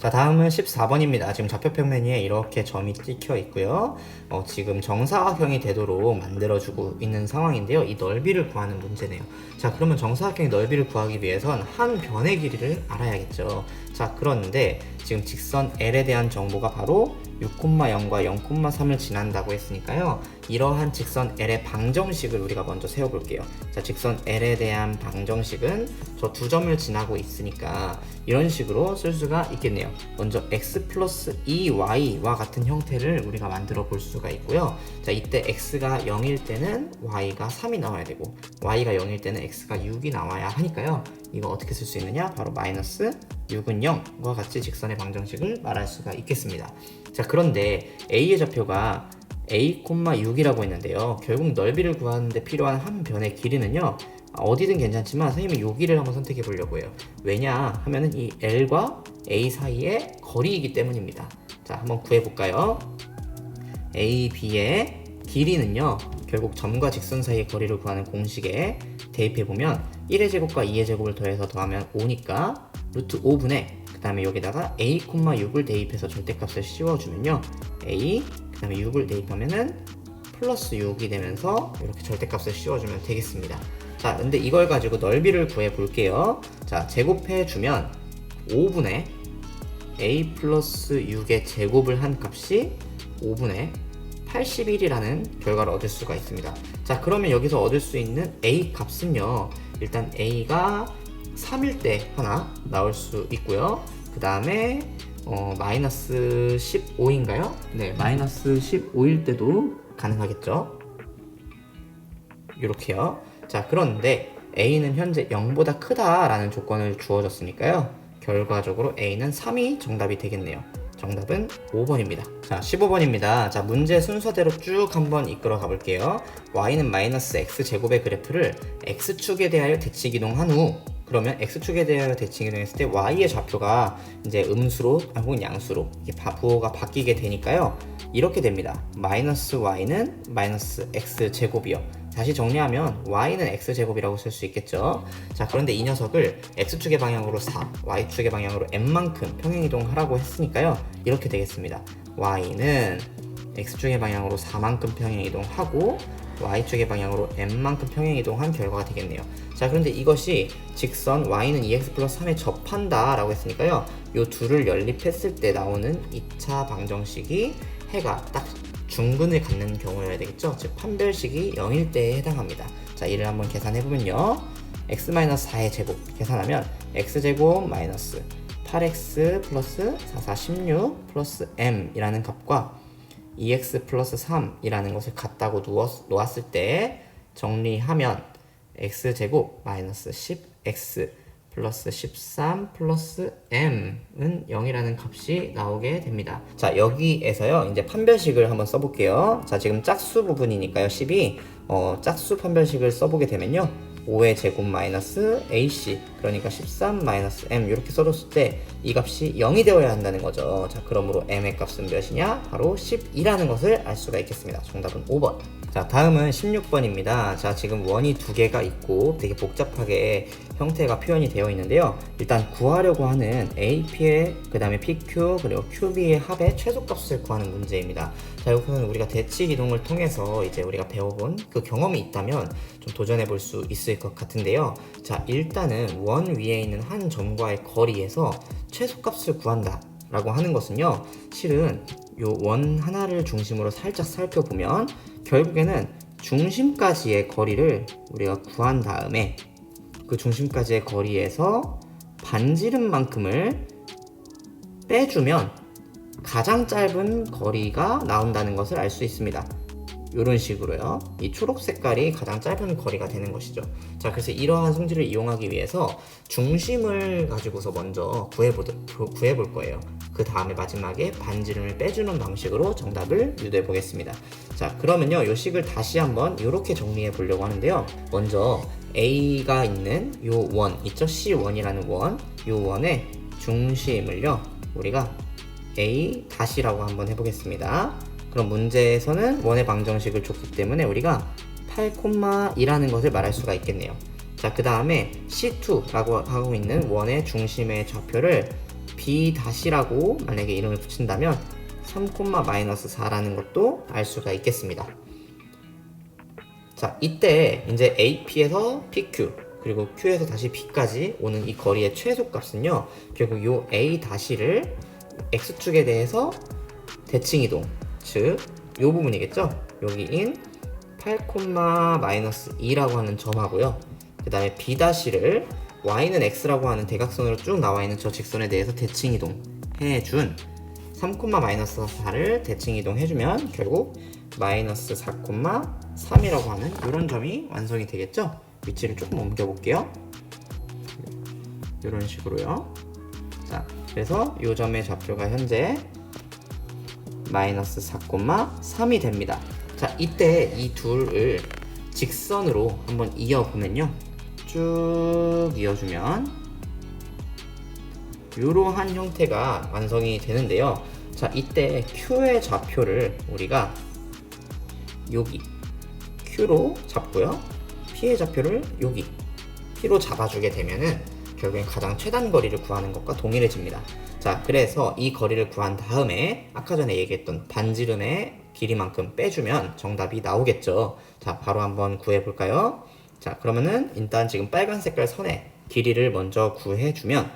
자, 다음은 14번입니다. 지금 좌표평 메뉴에 이렇게 점이 찍혀 있고요. 지금 정사각형이 되도록 만들어주고 있는 상황인데요. 이 넓이를 구하는 문제네요. 자, 그러면 정사각형의 넓이를 구하기 위해선 한 변의 길이를 알아야겠죠. 자, 그런데 지금 직선 L에 대한 정보가 바로 6,0과 0,3을 지난다고 했으니까요. 이러한 직선 L의 방정식을 우리가 먼저 세워볼게요. 자, 직선 L에 대한 방정식은 저 두 점을 지나고 있으니까 이런 식으로 쓸 수가 있겠네요. 먼저 x 플러스 2y와 같은 형태를 우리가 만들어 볼 수가 있고요. 자, 이때 x가 0일 때는 y가 3이 나와야 되고 y가 0일 때는 x가 6이 나와야 하니까요. 이거 어떻게 쓸 수 있느냐? 바로 마이너스 6은 0과 같이 직선의 방정식을 말할 수가 있겠습니다. 자, 그런데 a의 좌표가 a,6이라고 했는데요. 결국 넓이를 구하는데 필요한 한 변의 길이는요. 어디든 괜찮지만 선생님이 여기를 한번 선택해 보려고 해요. 왜냐 하면은 이 L과 A 사이의 거리이기 때문입니다. 자, 한번 구해 볼까요? A, B의 길이는요. 결국 점과 직선 사이의 거리를 구하는 공식에 대입해 보면 1의 제곱과 2의 제곱을 더해서 더하면 5니까 루트 5분의 그 다음에 여기다가 a, 6을 대입해서 절대값을 씌워주면요. a 그 다음에 6을 대입하면은 플러스 6이 되면서 이렇게 절대값을 씌워주면 되겠습니다. 자, 근데 이걸 가지고 넓이를 구해 볼게요. 자, 제곱해 주면 5분의 a 플러스 6의 제곱을 한 값이 5분의 81이라는 결과를 얻을 수가 있습니다. 자, 그러면 여기서 얻을 수 있는 a 값은요. 일단 a가 3일 때 하나 나올 수 있고요. 그 다음에 마이너스 15인가요? 네, 마이너스 15일 때도 가능하겠죠. 이렇게요. 자, 그런데 a는 현재 0보다 크다라는 조건을 주어졌으니까요. 결과적으로 a는 3이 정답이 되겠네요. 정답은 5번입니다. 자, 15번입니다. 자, 문제 순서대로 쭉 한번 이끌어 가볼게요. y는 마이너스 x제곱의 그래프를 x축에 대하여 대칭이동한 후 그러면 x축에 대하여 대칭이동했을 때 y의 좌표가 이제 음수로 혹은 양수로 부호가 바뀌게 되니까요. 이렇게 됩니다. 마이너스 y는 마이너스 x제곱이요. 다시 정리하면 y는 x제곱이라고 쓸 수 있겠죠. 자, 그런데 이 녀석을 x축의 방향으로 4, y축의 방향으로 n만큼 평행이동하라고 했으니까요. 이렇게 되겠습니다. y는 x축의 방향으로 4만큼 평행이동하고 y축의 방향으로 n만큼 평행이동한 결과가 되겠네요. 자, 그런데 이것이 직선 y는 2x 플러스 3에 접한다 라고 했으니까요. 이 둘을 연립했을 때 나오는 2차 방정식이 해가 딱 중근을 갖는 경우여야 되겠죠. 즉 판별식이 0일 때에 해당합니다. 자, 이를 한번 계산해보면요. x-4의 제곱 계산하면 x제곱 마이너스 8x 플러스 4, 4, 16 플러스 m 이라는 값과 2x 플러스 3이라는 것을 같다고 놓았을 때 정리하면 x제곱 마이너스 10x 플러스 13 플러스 m은 0이라는 값이 나오게 됩니다. 자, 여기에서요 이제 판별식을 한번 써볼게요. 자, 지금 짝수 부분이니까요 10이 짝수 판별식을 써보게 되면요 5의 제곱 마이너스 ac 그러니까 13 마이너스 m 이렇게 써줬을 때 이 값이 0이 되어야 한다는 거죠. 자, 그러므로 m의 값은 몇이냐? 바로 12라는 것을 알 수가 있겠습니다. 정답은 5번. 자, 다음은 16번입니다. 자, 지금 원이 두 개가 있고 되게 복잡하게 형태가 표현이 되어 있는데요. 일단 구하려고 하는 AP의 그 다음에 PQ 그리고 QB의 합의 최소값을 구하는 문제입니다. 자, 여기서는 우리가 대칭 이동을 통해서 이제 우리가 배워본 그 경험이 있다면 좀 도전해 볼 수 있을 것 같은데요. 자, 일단은 원 위에 있는 한 점과의 거리에서 최소값을 구한다 라고 하는 것은요, 실은 요 원 하나를 중심으로 살짝 살펴보면 결국에는 중심까지의 거리를 우리가 구한 다음에 그 중심까지의 거리에서 반지름만큼을 빼주면 가장 짧은 거리가 나온다는 것을 알 수 있습니다. 이런 식으로요. 이 초록 색깔이 가장 짧은 거리가 되는 것이죠. 자, 그래서 이러한 성질을 이용하기 위해서 중심을 가지고서 먼저 구해볼 거예요. 그 다음에 마지막에 반지름을 빼주는 방식으로 정답을 유도해 보겠습니다. 자, 그러면요 이 식을 다시 한번 이렇게 정리해 보려고 하는데요. 먼저 A가 있는 요 원 있죠? C1이라는 원, 요 원의 중심을요 우리가 A 다시라고 한번 해보겠습니다. 그럼 문제에서는 원의 방정식을 줬기 때문에 우리가 8,2라는 것을 말할 수가 있겠네요. 자, 그 다음에 C2라고 하고 있는 원의 중심의 좌표를 b 다시라고 만약에 이름을 붙인다면 3, 마이너스 4라는 것도 알 수가 있겠습니다. 자, 이때 이제 AP에서 PQ 그리고 Q에서 다시 B까지 오는 이 거리의 최소값은요, 결국 요 A 다시를 X축에 대해서 대칭이동, 즉 요 부분이겠죠? 여기인 8, 마이너스 2라고 하는 점하고요. 그 다음에 B 다시를 Y는 X라고 하는 대각선으로 쭉 나와 있는 저 직선에 대해서 대칭이동 해준 3, 마이너스 4를 대칭이동 해주면 결국 마이너스 4, 3이라고 하는 이런 점이 완성이 되겠죠? 위치를 조금 옮겨 볼게요. 이런 식으로요. 자, 그래서 이 점의 좌표가 현재 마이너스 4, 3이 됩니다. 자, 이때 이 둘을 직선으로 한번 이어보면요, 쭉 이어주면 이러한 형태가 완성이 되는데요. 자, 이때 Q의 좌표를 우리가 여기 Q로 잡고요, P의 좌표를 여기 P로 잡아주게 되면은 결국엔 가장 최단 거리를 구하는 것과 동일해집니다. 자, 그래서 이 거리를 구한 다음에 아까 전에 얘기했던 반지름의 길이만큼 빼주면 정답이 나오겠죠. 자, 바로 한번 구해볼까요? 자, 그러면은 일단 지금 빨간 색깔 선의 길이를 먼저 구해주면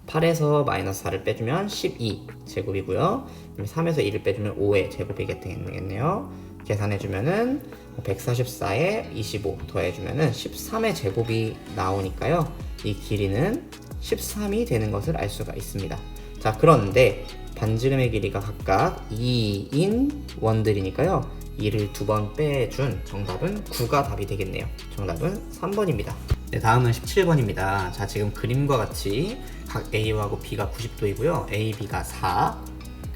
8에서 마이너스 4를 빼주면 12 제곱이고요. 3에서 2를 빼주면 5의 제곱이 되겠네요. 계산해주면은 144에 25 더해주면은 13의 제곱이 나오니까요, 이 길이는 13이 되는 것을 알 수가 있습니다. 자, 그런데 반지름의 길이가 각각 2인 원들이니까요, 2를 2번 빼준 정답은 9가 답이 되겠네요. 정답은 3번입니다. 네, 다음은 17번입니다. 자, 지금 그림과 같이 각 A하고 B가 90도이고요. A, B가 4,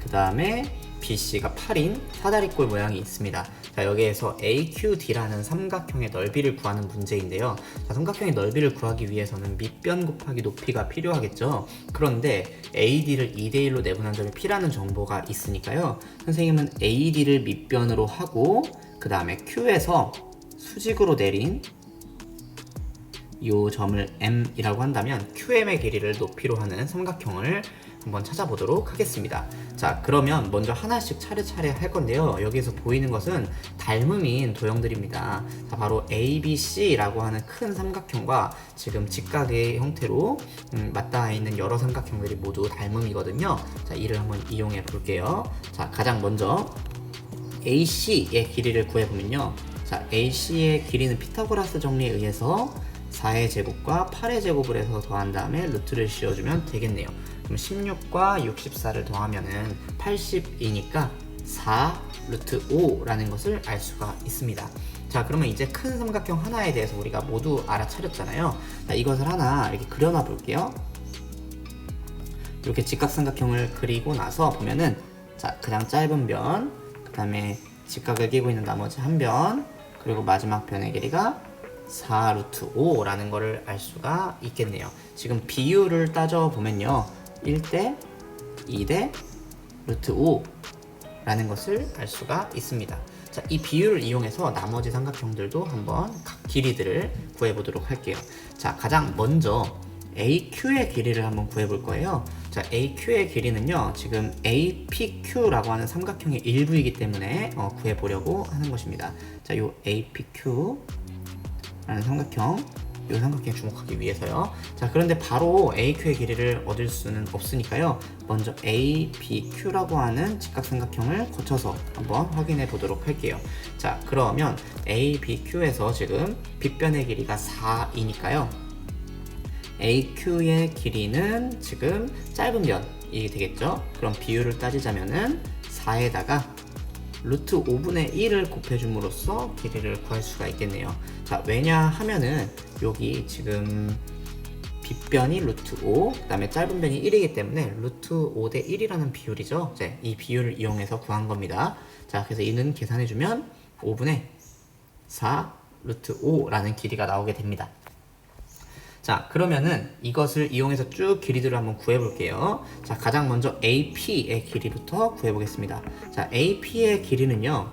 그 다음에 BC가 8인 사다리꼴 모양이 있습니다. 자, 여기에서 AQD라는 삼각형의 넓이를 구하는 문제인데요. 자, 삼각형의 넓이를 구하기 위해서는 밑변 곱하기 높이가 필요하겠죠. 그런데 AD를 2대1로 내분한 점이 P라는 정보가 있으니까요, 선생님은 AD를 밑변으로 하고 그 다음에 Q에서 수직으로 내린 이 점을 M이라고 한다면 QM의 길이를 높이로 하는 삼각형을 한번 찾아보도록 하겠습니다. 자, 그러면 먼저 하나씩 차례차례 할 건데요. 여기에서 보이는 것은 닮음인 도형들입니다. 자, 바로 ABC라고 하는 큰 삼각형과 지금 직각의 형태로 맞닿아 있는 여러 삼각형들이 모두 닮음이거든요. 자, 이를 한번 이용해 볼게요. 자, 가장 먼저 AC의 길이를 구해보면요. 자, AC의 길이는 피타고라스 정리에 의해서 4의 제곱과 8의 제곱을 해서 더한 다음에 루트를 씌워주면 되겠네요. 그럼 16과 64를 더하면은 80이니까 4 루트 5라는 것을 알 수가 있습니다. 자, 그러면 이제 큰 삼각형 하나에 대해서 우리가 모두 알아차렸잖아요. 자, 이것을 하나 이렇게 그려놔 볼게요. 이렇게 직각삼각형을 그리고 나서 보면은, 자, 가장 짧은 변, 그 다음에 직각을 끼고 있는 나머지 한 변, 그리고 마지막 변의 길이가 4 루트 5라는 것을 알 수가 있겠네요. 지금 비율을 따져보면요, 1대 2대 루트 5라는 것을 알 수가 있습니다. 자, 이 비율을 이용해서 나머지 삼각형들도 한번 각 길이들을 구해보도록 할게요. 자, 가장 먼저 AQ의 길이를 한번 구해볼 거예요. 자, AQ의 길이는요, 지금 APQ라고 하는 삼각형의 일부이기 때문에 구해보려고 하는 것입니다. 자, 요 APQ 라는 삼각형, 이 삼각형에 주목하기 위해서요. 자, 그런데 바로 AQ의 길이를 얻을 수는 없으니까요, 먼저 ABQ라고 하는 직각삼각형을 거쳐서 한번 확인해 보도록 할게요. 자, 그러면 ABQ에서 지금 빗변의 길이가 4이니까요, AQ의 길이는 지금 짧은 변이 되겠죠. 그럼 비율을 따지자면은 4에다가 루트 5분의 1을 곱해줌으로써 길이를 구할 수가 있겠네요. 자, 왜냐하면은 여기 지금 빗변이 루트 5, 그 다음에 짧은 변이 1이기 때문에 루트 5대 1이라는 비율이죠. 이제 이 비율을 이용해서 구한 겁니다. 자, 그래서 이는 계산해주면 5분의 4 루트 5라는 길이가 나오게 됩니다. 자, 그러면은 이것을 이용해서 쭉 길이들을 한번 구해볼게요. 자, 가장 먼저 AP의 길이부터 구해보겠습니다. 자, AP의 길이는요,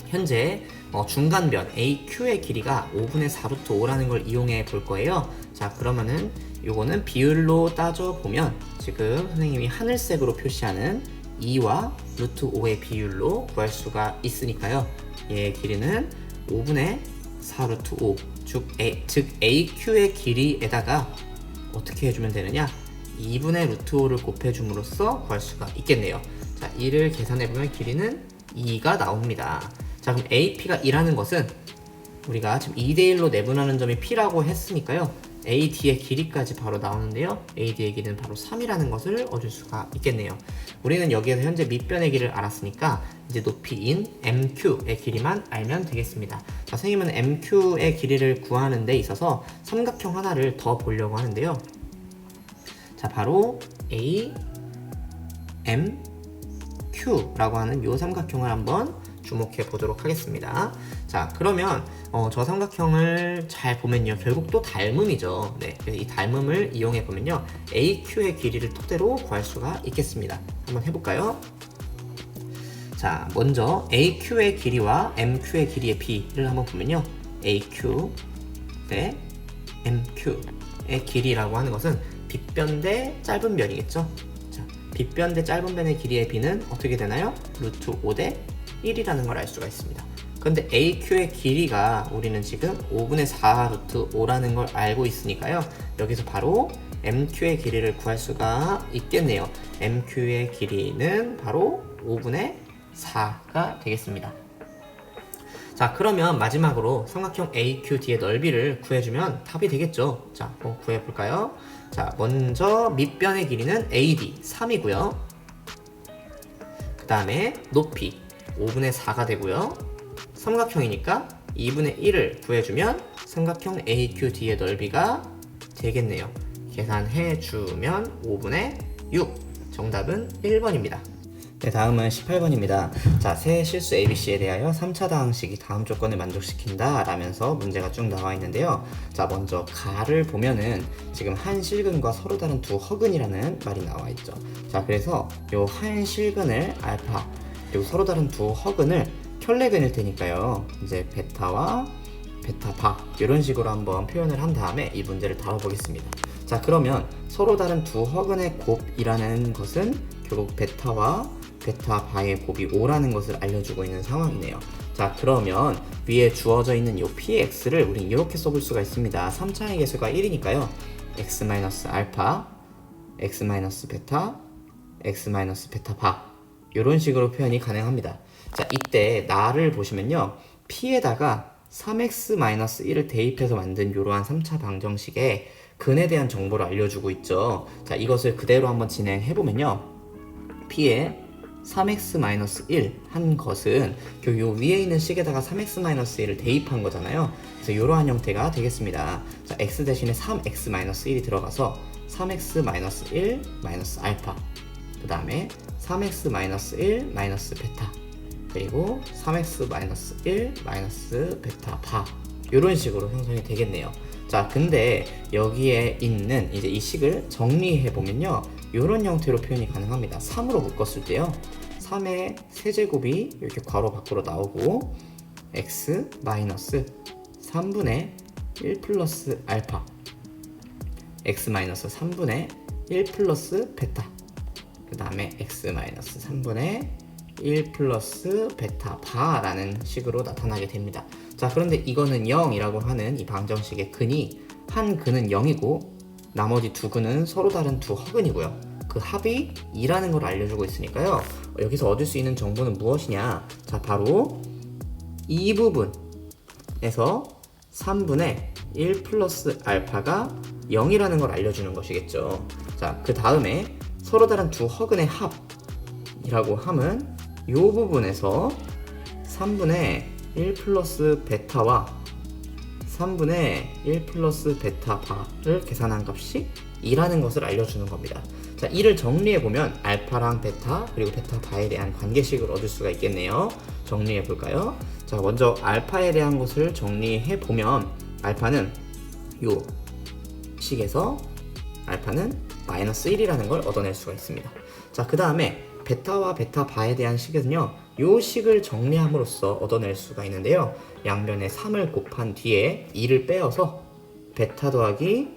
현재 중간변 AQ의 길이가 5분의 4루트 5라는 걸 이용해 볼 거예요. 자, 그러면은 요거는 비율로 따져보면 지금 선생님이 하늘색으로 표시하는 2와 루트 5의 비율로 구할 수가 있으니까요. 얘의 길이는 5분의 4 루트 5, 즉 AQ의 길이에다가 어떻게 해주면 되느냐? 2분의 루트 5를 곱해줌으로써 구할 수가 있겠네요. 자, 이를 계산해보면 길이는 2가 나옵니다. 자, 그럼 AP가 2라는 것은 우리가 지금 2대1로 내분하는 점이 P라고 했으니까요. AD의 길이까지 바로 나오는데요. AD의 길이는 바로 3이라는 것을 얻을 수가 있겠네요. 우리는 여기에서 현재 밑변의 길이를 알았으니까 이제 높이인 MQ의 길이만 알면 되겠습니다. 자, 선생님은 MQ의 길이를 구하는 데 있어서 삼각형 하나를 더 보려고 하는데요. 자, 바로 A, M, Q라고 하는 이 삼각형을 한번 주목해 보도록 하겠습니다. 자, 그러면 저 삼각형을 잘 보면요, 결국 또 닮음이죠. 네, 이 닮음을 이용해 보면요, AQ의 길이를 토대로 구할 수가 있겠습니다. 한번 해볼까요? 자, 먼저 AQ의 길이와 MQ의 길이의 비를 한번 보면요, AQ 대 MQ의 길이라고 하는 것은 빗변 대 짧은 변이겠죠. 자, 빗변 대 짧은 변의 길이의 비는 어떻게 되나요? 루트 5 대 1이라는 걸 알 수가 있습니다. 그런데 AQ의 길이가 우리는 지금 5분의 4 루트 5라는 걸 알고 있으니까요. 여기서 바로 MQ의 길이를 구할 수가 있겠네요. MQ의 길이는 바로 5분의 4가 되겠습니다. 자, 그러면 마지막으로 삼각형 AQD의 넓이를 구해주면 답이 되겠죠. 자, 구해볼까요? 자, 먼저 밑변의 길이는 AD 3이고요. 그 다음에 높이 5분의 4가 되고요. 삼각형이니까 2분의 1을 구해주면 삼각형 AQD의 넓이가 되겠네요. 계산해주면 5분의 6. 정답은 1번입니다. 네, 다음은 18번입니다. 자, 세 실수 ABC에 대하여 3차 다항식이 다음 조건을 만족시킨다 라면서 문제가 쭉 나와 있는데요. 자, 먼저 가를 보면은 지금 한 실근과 서로 다른 두 허근이라는 말이 나와 있죠. 자, 그래서 요 한 실근을 알파, 그리고 서로 다른 두 허근을 켤레근일 테니까요. 이제 베타와 베타바 이런 식으로 한번 표현을 한 다음에 이 문제를 다뤄보겠습니다. 자, 그러면 서로 다른 두 허근의 곱이라는 것은 결국 베타와 베타바의 곱이 5라는 것을 알려주고 있는 상황이네요. 자, 그러면 위에 주어져 있는 이 px를 우린 이렇게 써볼 수가 있습니다. 3차의 개수가 1이니까요. x-알파, x-베타, x-베타바 이런 식으로 표현이 가능합니다. 자, 이때 나를 보시면요, p에다가 3x-1을 대입해서 만든 이러한 3차 방정식에 근에 대한 정보를 알려주고 있죠. 자, 이것을 그대로 한번 진행해보면요, p에 3x-1 한 것은 결국 요 위에 있는 식에다가 3x-1을 대입한 거잖아요. 그래서 이러한 형태가 되겠습니다. 자, x 대신에 3x-1이 들어가서 3x-1 알파, 그 다음에 3x-1 베타, 그리고 3x-1 베타 바 이런 식으로 형성이 되겠네요. 자, 근데 여기에 있는 이제 이 식을 정리해 보면요, 이런 형태로 표현이 가능합니다. 3으로 묶었을 때요, 3의 세제곱이 이렇게 괄호 밖으로 나오고 x 3분의 1 플러스 알파, x 3분의 1 플러스 베타, 그 다음에 x 3분의 1 플러스 베타 바라는 식으로 나타나게 됩니다. 자, 그런데 이거는 0이라고 하는 이 방정식의 근이, 한 근은 0이고 나머지 두 근은 서로 다른 두 허근이고요. 그 합이 2라는 걸 알려주고 있으니까요, 여기서 얻을 수 있는 정보는 무엇이냐? 자, 바로 이 부분에서 3분의 1 플러스 알파가 0이라는 걸 알려주는 것이겠죠. 자, 그 다음에 서로 다른 두 허근의 합이라고 함은 이 부분에서 3분의 1 플러스 베타와 3분의 1 플러스 베타 바를 계산한 값이 2라는 것을 알려주는 겁니다. 자, 이를 정리해보면 알파랑 베타 그리고 베타 바에 대한 관계식을 얻을 수가 있겠네요. 정리해볼까요? 자, 먼저 알파에 대한 것을 정리해보면 알파는 요 식에서 알파는 마이너스 1이라는 걸 얻어낼 수가 있습니다. 자, 그 다음에 베타와 베타 바에 대한 식은요, 요 식을 정리함으로써 얻어낼 수가 있는데요, 양변에 3을 곱한 뒤에 2를 빼어서 베타 더하기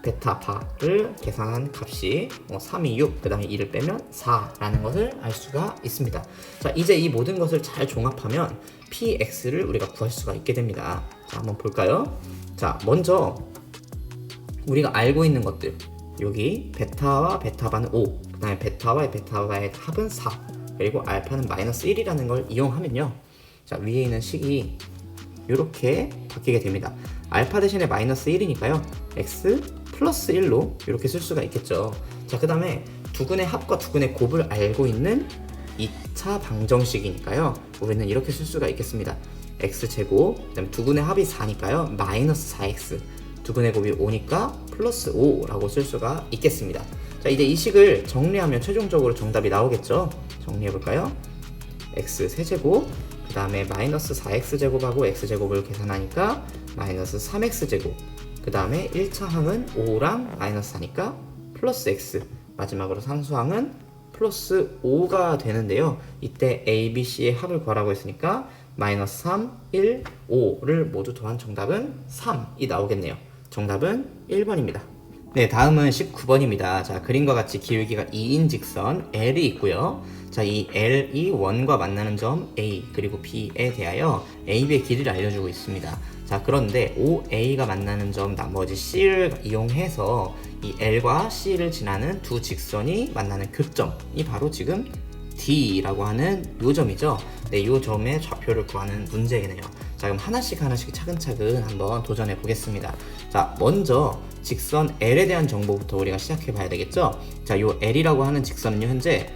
베타파를 계산한 값이 3이 6, 그 다음에 2를 빼면 4라는 것을 알 수가 있습니다. 자, 이제 이 모든 것을 잘 종합하면 px를 우리가 구할 수가 있게 됩니다. 자, 한번 볼까요? 자, 먼저 우리가 알고 있는 것들, 여기 베타와 베타바는 5, 그 다음에 베타와 베타바의 합은 4, 그리고 알파는 마이너스 1이라는 걸 이용하면요, 자, 위에 있는 식이 이렇게 바뀌게 됩니다. 알파 대신에 마이너스 1이니까요 x 플러스 1로 이렇게 쓸 수가 있겠죠. 자, 그 다음에 두근의 합과 두근의 곱을 알고 있는 2차 방정식이니까요 우리는 이렇게 쓸 수가 있겠습니다. x제곱, 그 다음에 두근의 합이 4니까요 마이너스 4x, 두근의 곱이 5니까 플러스 5라고 쓸 수가 있겠습니다. 자, 이제 이 식을 정리하면 최종적으로 정답이 나오겠죠. 정리해볼까요? x 세제곱, 그 다음에 마이너스 4x제곱하고 x제곱을 계산하니까 마이너스 3x제곱, 그 다음에 1차 항은 5랑 마이너스 4니까 플러스 x, 마지막으로 상수항은 플러스 5가 되는데요. 이때 a, b, c의 합을 구하라고 했으니까 마이너스 3, 1, 5를 모두 더한 정답은 3이 나오겠네요. 정답은 1번입니다. 네, 다음은 19번입니다. 자, 그림과 같이 기울기가 2인 직선 L이 있고요. 자, 이 L이 원과 만나는 점 A 그리고 B에 대하여 A, B의 길이를 알려주고 있습니다. 자, 그런데 OA가 만나는 점 나머지 C를 이용해서 이 L과 C를 지나는 두 직선이 만나는 교점이 바로 지금 D라고 하는 요 점이죠. 네, 요 점의 좌표를 구하는 문제이네요. 자, 그럼 하나씩 차근차근 한번 도전해 보겠습니다. 자, 먼저 직선 L에 대한 정보부터 우리가 시작해 봐야 되겠죠. 자, 요 L이라고 하는 직선은요, 현재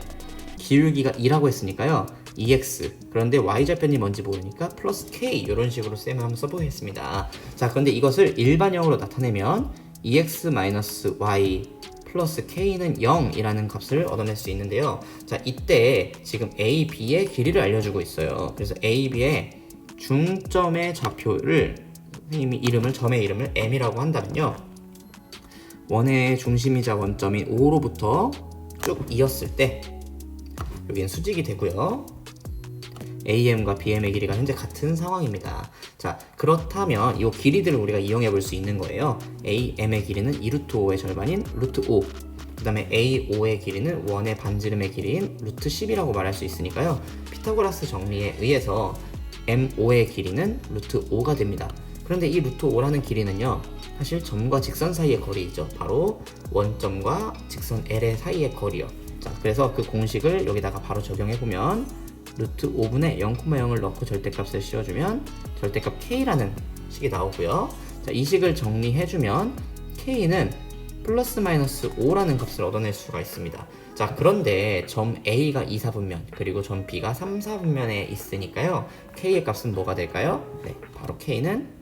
기울기가 2라고 했으니까요 2x, 그런데 y좌편이 뭔지 모르니까 플러스 k, 이런 식으로 쌤을 한번 써보겠습니다. 자, 그런데 이것을 일반형으로 나타내면 2x-y 플러스 k는 0이라는 값을 얻어낼 수 있는데요. 자, 이때 지금 a, b의 길이를 알려주고 있어요. 그래서 a, b의 중점의 좌표를 선생님이 점의 이름을 m이라고 한다면요, 원의 중심이자 원점인 O로부터 쭉 이었을 때 여기는 수직이 되고요, AM과 BM의 길이가 현재 같은 상황입니다. 자, 그렇다면 이 길이들을 우리가 이용해 볼 수 있는 거예요. AM의 길이는 2루트 5의 절반인 루트 5, 그 다음에 AO의 길이는 원의 반지름의 길이인 루트 10이라고 말할 수 있으니까요, 피타고라스 정리에 의해서 MO의 길이는 루트 5가 됩니다. 그런데 이 루트 5라는 길이는요, 사실 점과 직선 사이의 거리이죠. 바로 원점과 직선 L의 사이의 거리요. 자, 그래서 그 공식을 여기다가 바로 적용해보면 루트 5분의 0,0을 넣고 절대값을 씌워주면 절대값 K라는 식이 나오고요. 자, 이 식을 정리해주면 K는 플러스 마이너스 5라는 값을 얻어낼 수가 있습니다. 자, 그런데 점 A가 2, 4분면 그리고 점 B가 3, 4분면에 있으니까요, K의 값은 뭐가 될까요? 네, 바로 K는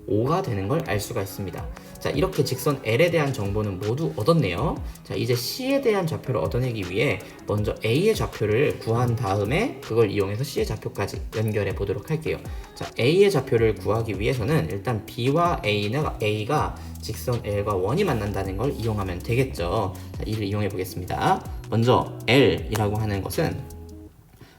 5가 되는 걸 알 수가 있습니다. 자, 이렇게 직선 L에 대한 정보는 모두 얻었네요. 자, 이제 C에 대한 좌표를 얻어내기 위해 먼저 A의 좌표를 구한 다음에 그걸 이용해서 C의 좌표까지 연결해 보도록 할게요. 자, A의 좌표를 구하기 위해서는 일단 B와 A가 직선 L과 원이 만난다는 걸 이용하면 되겠죠. 자, 이를 이용해 보겠습니다. 먼저 L이라고 하는 것은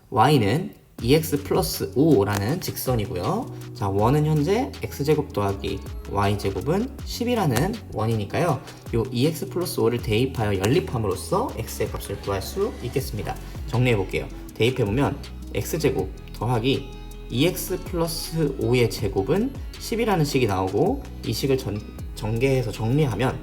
Y는 2x 플러스 5라는 직선이고요. 자, 원은 현재 x제곱 더하기 y제곱은 10이라는 원이니까요, 요 2x 플러스 5를 대입하여 연립함으로써 x의 값을 구할 수 있겠습니다. 정리해 볼게요. 대입해보면 x제곱 더하기 2x 플러스 5의 제곱은 10이라는 식이 나오고, 이 식을 전개해서 정리하면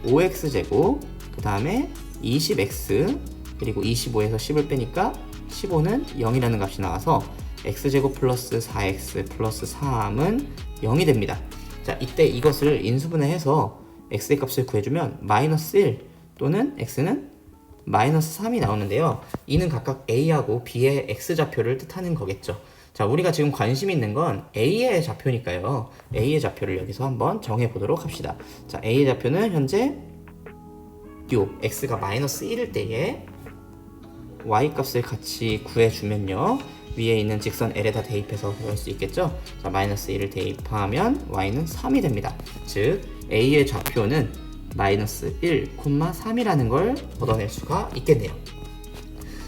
5x제곱, 그 다음에 20x, 그리고 25에서 10을 빼니까 15는 0이라는 값이 나와서 x제곱 플러스 4x 플러스 3은 0이 됩니다. 자, 이때 이것을 인수분해해서 x의 값을 구해주면 마이너스 1 또는 x는 마이너스 3이 나오는데요, 이는 각각 a하고 b의 x좌표를 뜻하는 거겠죠. 자, 우리가 지금 관심 있는 건 a의 좌표니까요, a의 좌표를 여기서 한번 정해보도록 합시다. 자, a의 좌표는 현재 요 x가 마이너스 1일 때에 y값을 같이 구해주면요, 위에 있는 직선 L에다 대입해서 구할 수 있겠죠. 자, 마이너스 1을 대입하면 y는 3이 됩니다. 즉 a의 좌표는 마이너스 1, 3이라는 걸 얻어낼 수가 있겠네요.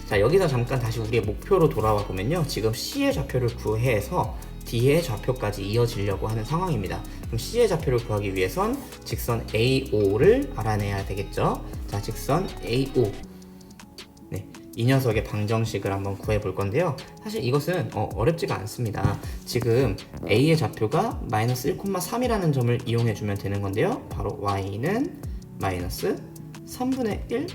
자, 여기서 잠깐 다시 우리의 목표로 돌아와 보면요, 지금 C의 좌표를 구해서 D의 좌표까지 이어지려고 하는 상황입니다. 그럼 C의 좌표를 구하기 위해선 직선 AO를 알아내야 되겠죠. 자, 직선 AO. 네, 이 녀석의 방정식을 한번 구해 볼 건데요. 사실 이것은 어렵지가 않습니다. 지금 A의 좌표가 마이너스 1,3이라는 점을 이용해 주면 되는 건데요. 바로 Y는 마이너스 3분의 1,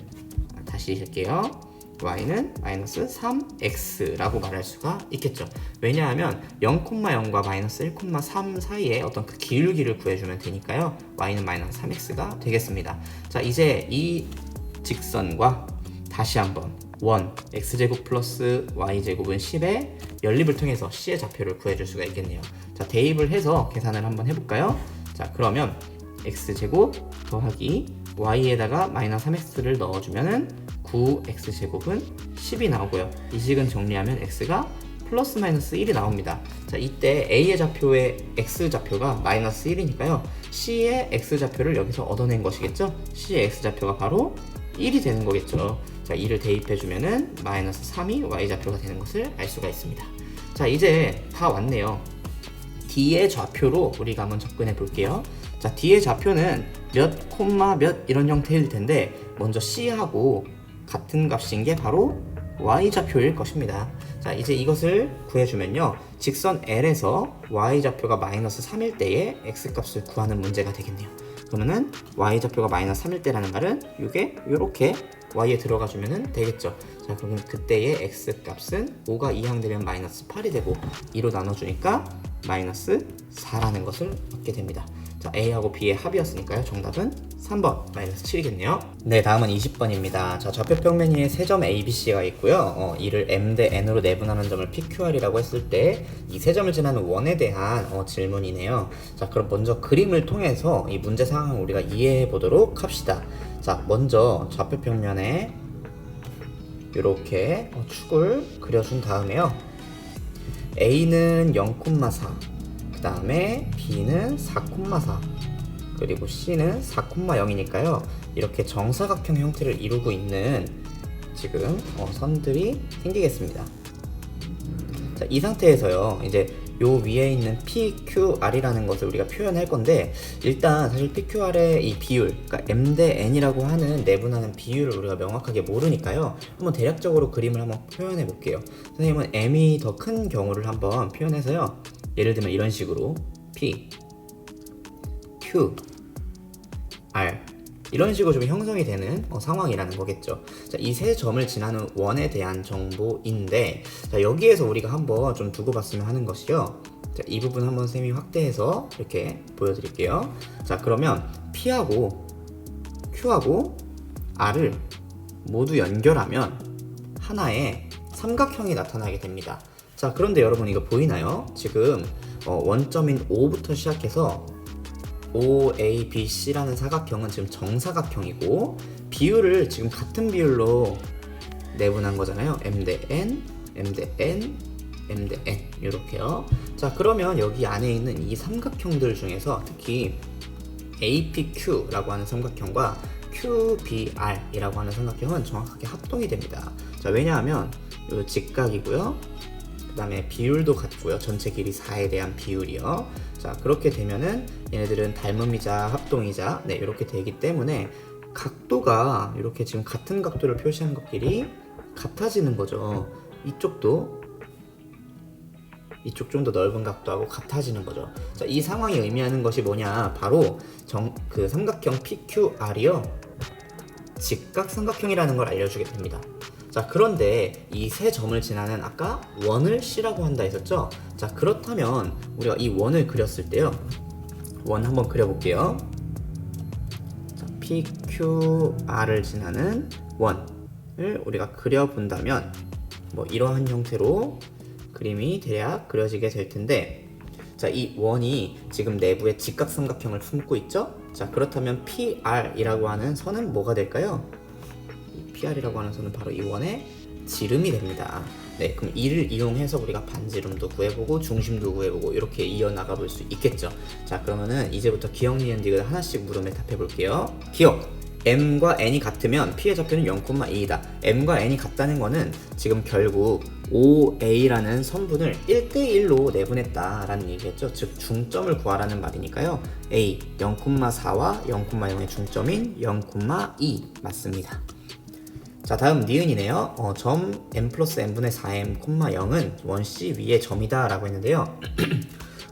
다시 할게요. Y는 마이너스 3X라고 말할 수가 있겠죠. 왜냐하면 0,0과 마이너스 1,3 사이에 어떤 그 기울기를 구해주면 되니까요. Y는 마이너스 3X가 되겠습니다. 자, 이제 이 직선과 다시 한번 원 x제곱 플러스 y제곱은 10의 연립을 통해서 c의 좌표를 구해줄 수가 있겠네요. 자, 대입을 해서 계산을 한번 해볼까요? 자, 그러면 x제곱 더하기 y에다가 마이너스 3x를 넣어주면은 9x제곱은 10이 나오고요. 이 식은 정리하면 x가 플러스 마이너스 1이 나옵니다. 자, 이때 a의 좌표의 x좌표가 마이너스 1이니까요. c의 x좌표를 여기서 얻어낸 것이겠죠? c의 x좌표가 바로 1이 되는 거겠죠. 자, 2를 대입해주면은 마이너스 3이 y좌표가 되는 것을 알 수가 있습니다. 자, 이제 다 왔네요. d의 좌표로 우리가 한번 접근해 볼게요. 자, d의 좌표는 몇 콤마 몇 이런 형태일 텐데 먼저 c하고 같은 값인 게 바로 y좌표일 것입니다. 자, 이제 이것을 구해주면요. 직선 L에서 y좌표가 마이너스 3일 때의 x값을 구하는 문제가 되겠네요. 그러면은 y좌표가 마이너스 3일 때라는 말은 이게 이렇게 y에 들어가 주면 되겠죠. 자, 그러면 그때의 x값은 5가 이항되면 마이너스 8이 되고 2로 나눠주니까 마이너스 4라는 것을 얻게 됩니다. 자, A하고 B의 합이었으니까요. 정답은 3번 마이너스 7이겠네요. 네, 다음은 20번입니다. 자, 좌표평면 위에 세 점 A, B, C가 있고요. 이를 M 대 N으로 내분하는 점을 PQR이라고 했을 때 이 세 점을 지나는 원에 대한 질문이네요. 자, 그럼 먼저 그림을 통해서 이 문제 상황을 우리가 이해해 보도록 합시다. 자, 먼저 좌표평면에 이렇게 축을 그려준 다음에요. A는 0,4, 그 다음에 B는 4,4, 그리고 C는 4,0이니까요. 이렇게 정사각형 형태를 이루고 있는 지금 선들이 생기겠습니다. 자, 이 상태에서요, 이제 요 위에 있는 PQR이라는 것을 우리가 표현할 건데, 일단 사실 PQR의 이 비율, 그러니까 M 대 N이라고 하는 내분하는 비율을 우리가 명확하게 모르니까요. 한번 대략적으로 그림을 한번 표현해 볼게요. 선생님은 M이 더 큰 경우를 한번 표현해서요. 예를 들면 이런 식으로 P, Q, R 이런 식으로 좀 형성이 되는 상황이라는 거겠죠. 자, 이 세 점을 지나는 원에 대한 정보인데, 자, 여기에서 우리가 한번 좀 두고 봤으면 하는 것이요. 자, 이 부분 한번 쌤이 확대해서 이렇게 보여드릴게요. 자, 그러면 P하고 Q하고 R을 모두 연결하면 하나의 삼각형이 나타나게 됩니다. 자, 그런데 여러분 이거 보이나요? 지금 원점인 O부터 시작해서 OABC라는 사각형은 지금 정사각형이고, 비율을 지금 같은 비율로 내분한 거잖아요. M 대 N, M 대 N, M 대 N 이렇게요. 자, 그러면 여기 안에 있는 이 삼각형들 중에서 특히 APQ라고 하는 삼각형과 QBR이라고 하는 삼각형은 정확하게 합동이 됩니다. 자, 왜냐하면 이 직각이고요. 그 다음에 비율도 같고요. 전체 길이 4에 대한 비율이요. 자, 그렇게 되면은 얘네들은 닮음이자 합동이자 이렇게 되기 때문에 각도가 이렇게 지금 같은 각도를 표시하는 것끼리 같아지는 거죠. 이쪽도 이쪽 좀 더 넓은 각도하고 같아지는 거죠. 자, 이 상황이 의미하는 것이 뭐냐? 바로 그 삼각형 PQR이요. 직각 삼각형이라는 걸 알려주게 됩니다. 자, 그런데 이 세 점을 지나는 아까 원을 C라고 한다 했었죠? 자, 그렇다면 우리가 이 원을 그렸을 때요. 원 한번 그려볼게요. 자, PQR을 지나는 원을 우리가 그려본다면 뭐 이러한 형태로 그림이 대략 그려지게 될 텐데, 자, 이 원이 지금 내부에 직각삼각형을 품고 있죠? 자, 그렇다면 PR이라고 하는 선은 뭐가 될까요? 이 PR이라고 하는 선은 바로 이 원의 지름이 됩니다. 네, 그럼 이를 이용해서 우리가 반지름도 구해보고 중심도 구해보고 이렇게 이어나가 볼 수 있겠죠. 자, 그러면은 이제부터 기억, 니은, 디귿 하나씩 물음에 답해 볼게요. 기억, m과 n이 같으면 p의 좌표는 0,2이다. m과 n이 같다는 거는 지금 결국 OA라는 선분을 1대1로 내분했다라는 얘기겠죠. 즉 중점을 구하라는 말이니까요. A 0,4와 0,0의 중점인 0,2 맞습니다. 자, 다음 니은이네요. 점 m 플러스 n분의 4m, 0은 원C 위의 점이다 라고 했는데요.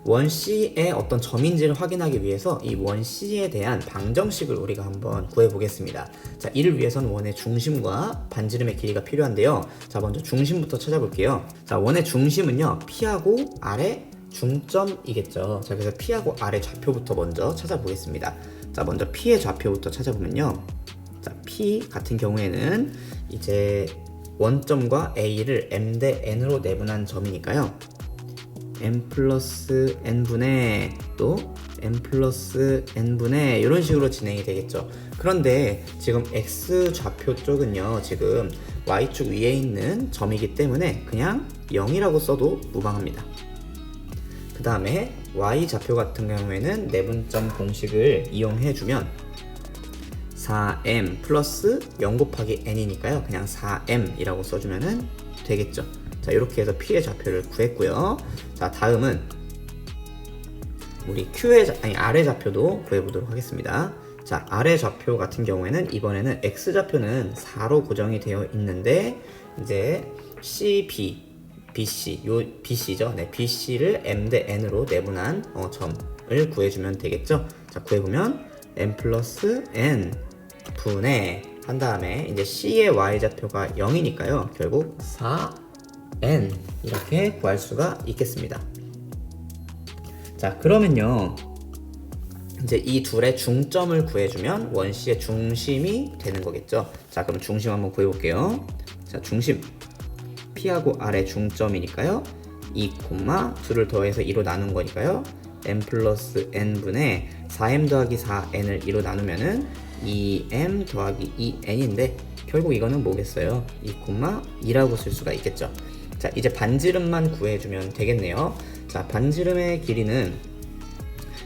원C의 어떤 점인지를 확인하기 위해서 이 원C에 대한 방정식을 우리가 한번 구해보겠습니다. 자, 이를 위해서는 원의 중심과 반지름의 길이가 필요한데요. 자, 먼저 중심부터 찾아볼게요. 자, 원의 중심은요, P하고 R의 중점이겠죠. 자, 그래서 P하고 R의 좌표부터 먼저 찾아보겠습니다. 자, 먼저 P의 좌표부터 찾아보면요. 자, P 같은 경우에는 이제 원점과 A를 M 대 N으로 내분한 점이니까요. m 플러스 n분의 또 m 플러스 n분의 이런 식으로 진행이 되겠죠. 그런데 지금 x 좌표 쪽은요, 지금 y축 위에 있는 점이기 때문에 그냥 0이라고 써도 무방합니다. 그 다음에 y 좌표 같은 경우에는 내분점 공식을 이용해주면 4m 플러스 0 곱하기 n이니까요, 그냥 4m이라고 써주면 되겠죠. 자, 이렇게 해서 P의 좌표를 구했고요. 자, 다음은 우리 R의 좌표도 구해보도록 하겠습니다. 자, R의 좌표 같은 경우에는 이번에는 X 좌표는 4로 고정이 되어 있는데 이제 CB, BC, 요 BC죠. 네, BC를 M 대 N으로 내분한 점을 구해주면 되겠죠. 자, 구해보면 M 플러스 N 분의 한 다음에 이제 C의 Y 좌표가 0이니까요. 결국 4N 이렇게 구할 수가 있겠습니다. 자, 그러면요, 이제 이 둘의 중점을 구해주면 원C의 중심이 되는 거겠죠. 자, 그럼 중심 한번 구해볼게요. 자, 중심 P하고 R의 중점이니까요, 2, 둘을 더해서 2로 나눈 거니까요, m 플러스 n분의 4m 더하기 4n을 2로 나누면은 2m 더하기 2n인데 결국 이거는 뭐겠어요? 2,2라고 쓸 수가 있겠죠. 자, 이제 반지름만 구해주면 되겠네요. 자, 반지름의 길이는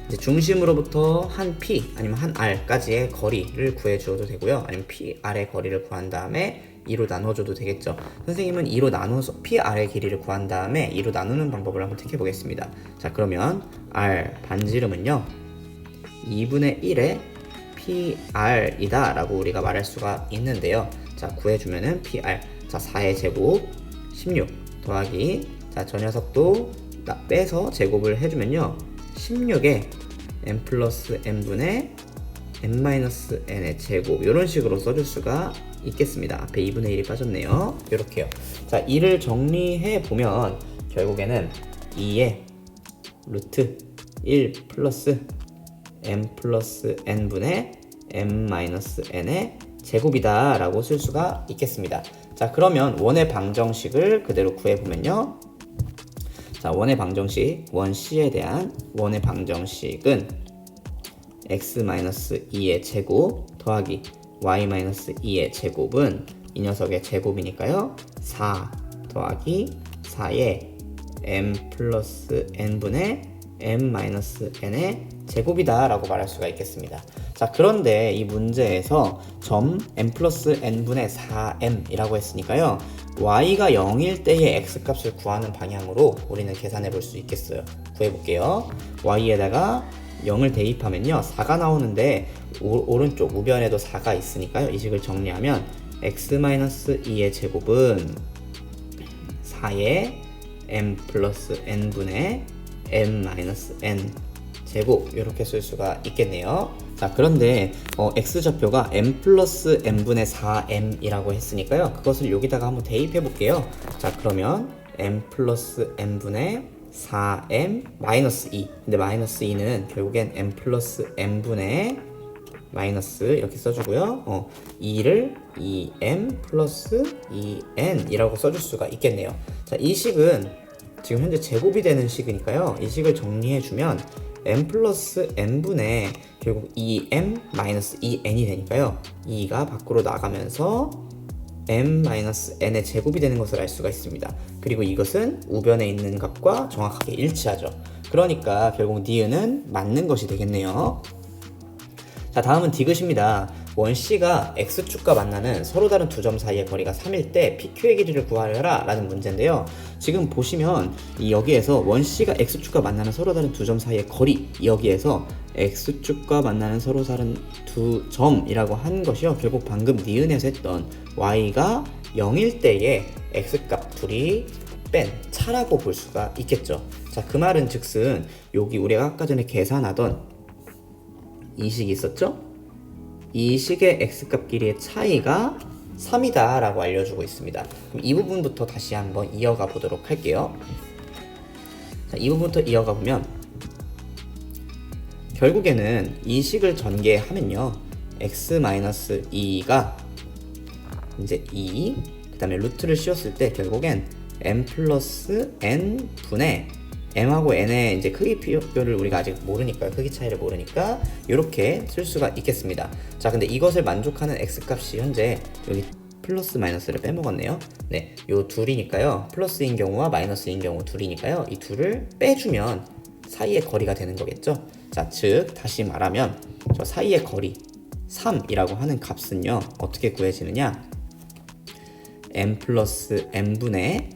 이제 중심으로부터 한 P 아니면 한 R까지의 거리를 구해주어도 되고요. 아니면 PR의 거리를 구한 다음에 2로 나눠줘도 되겠죠. 선생님은 2로 나눠서 PR의 길이를 구한 다음에 2로 나누는 방법을 한번 택해 보겠습니다. 자, 그러면 R 반지름은요, 2분의 1의 PR이다 라고 우리가 말할 수가 있는데요. 자, 구해주면은 PR, 자, 4의 제곱 16 더하기, 자, 저 녀석도 빼서 제곱을 해주면요, 16에 m 플러스 n분의 n 마이너스 n의 제곱, 이런 식으로 써줄 수가 있겠습니다. 앞에 2분의 1이 빠졌네요. 이렇게요. 자, 이를 정리해 보면 결국에는 2의 루트 1 플러스 m 플러스 n분의 m 마이너스 n의 제곱이다 라고 쓸 수가 있겠습니다. 자, 그러면 원의 방정식을 그대로 구해보면요, 자, 원의 방정식, 원 C에 대한 원의 방정식은 x-2의 제곱 더하기 y-2의 제곱은 이 녀석의 제곱이니까요, 4 더하기 4의 m 플러스 n분의 m-n의 제곱이다 라고 말할 수가 있겠습니다. 자, 그런데 이 문제에서 점 m 플러스 n분의 4m 이라고 했으니까요, y가 0일 때의 x값을 구하는 방향으로 우리는 계산해 볼 수 있겠어요. 구해 볼게요. y에다가 0을 대입하면요, 4가 나오는데 오른쪽 우변에도 4가 있으니까요, 이 식을 정리하면 x-2의 제곱은 4의 m 플러스 n분의 m-n 제곱, 이렇게 쓸 수가 있겠네요. 자, 그런데 x좌표가 m 플러스 n분의 4m 이라고 했으니까요, 그것을 여기다가 한번 대입해 볼게요. 자, 그러면 m 플러스 n분의 4m 마이너스 2, 근데 마이너스 2는 결국엔 m 플러스 n분의 마이너스 이렇게 써주고요, 2를 2m 플러스 2n 이라고 써줄 수가 있겠네요. 자, 이 식은 지금 현재 제곱이 되는 식이니까요, 이 식을 정리해주면 m 플러스 n분의 결국 2m 마이너스 2n이 되니까요, 2가 밖으로 나가면서 m 마이너스 n의 제곱이 되는 것을 알 수가 있습니다. 그리고 이것은 우변에 있는 값과 정확하게 일치하죠. 그러니까 결국 니은은 맞는 것이 되겠네요. 자, 다음은 디귿입니다. 원C가 X축과 만나는 서로 다른 두 점 사이의 거리가 3일 때 PQ의 길이를 구하여라 라는 문제인데요. 지금 보시면 여기에서 원C가 X축과 만나는 서로 다른 두 점 사이의 거리, 여기에서 X축과 만나는 서로 다른 두 점이라고 한 것이요, 결국 방금 니은에서 했던 Y가 0일 때의 X값 둘이 뺀 차라고 볼 수가 있겠죠. 자, 그 말은 즉슨 여기 우리가 아까 전에 계산하던 이 식이 있었죠? 이 식의 X값 길이의 차이가 3이다 라고 알려주고 있습니다. 그럼 이 부분부터 다시 한번 이어가 보도록 할게요. 자, 이 부분부터 이어가 보면 결국에는 이 식을 전개하면요, x-2가 이제 2, 그 다음에 루트를 씌웠을 때 결국엔 m 플러스 n 분의 m하고 n의 이제 크기 비교를 우리가 아직 모르니까요. 크기 차이를 모르니까 이렇게 쓸 수가 있겠습니다. 자, 근데 이것을 만족하는 x값이 현재 여기 플러스 마이너스를 빼먹었네요. 네, 요 둘이니까요. 플러스인 경우와 마이너스인 경우 둘이니까요. 이 둘을 빼주면 사이의 거리가 되는 거겠죠. 자, 즉 다시 말하면 저 사이의 거리 3이라고 하는 값은요, 어떻게 구해지느냐, m 플러스 n분의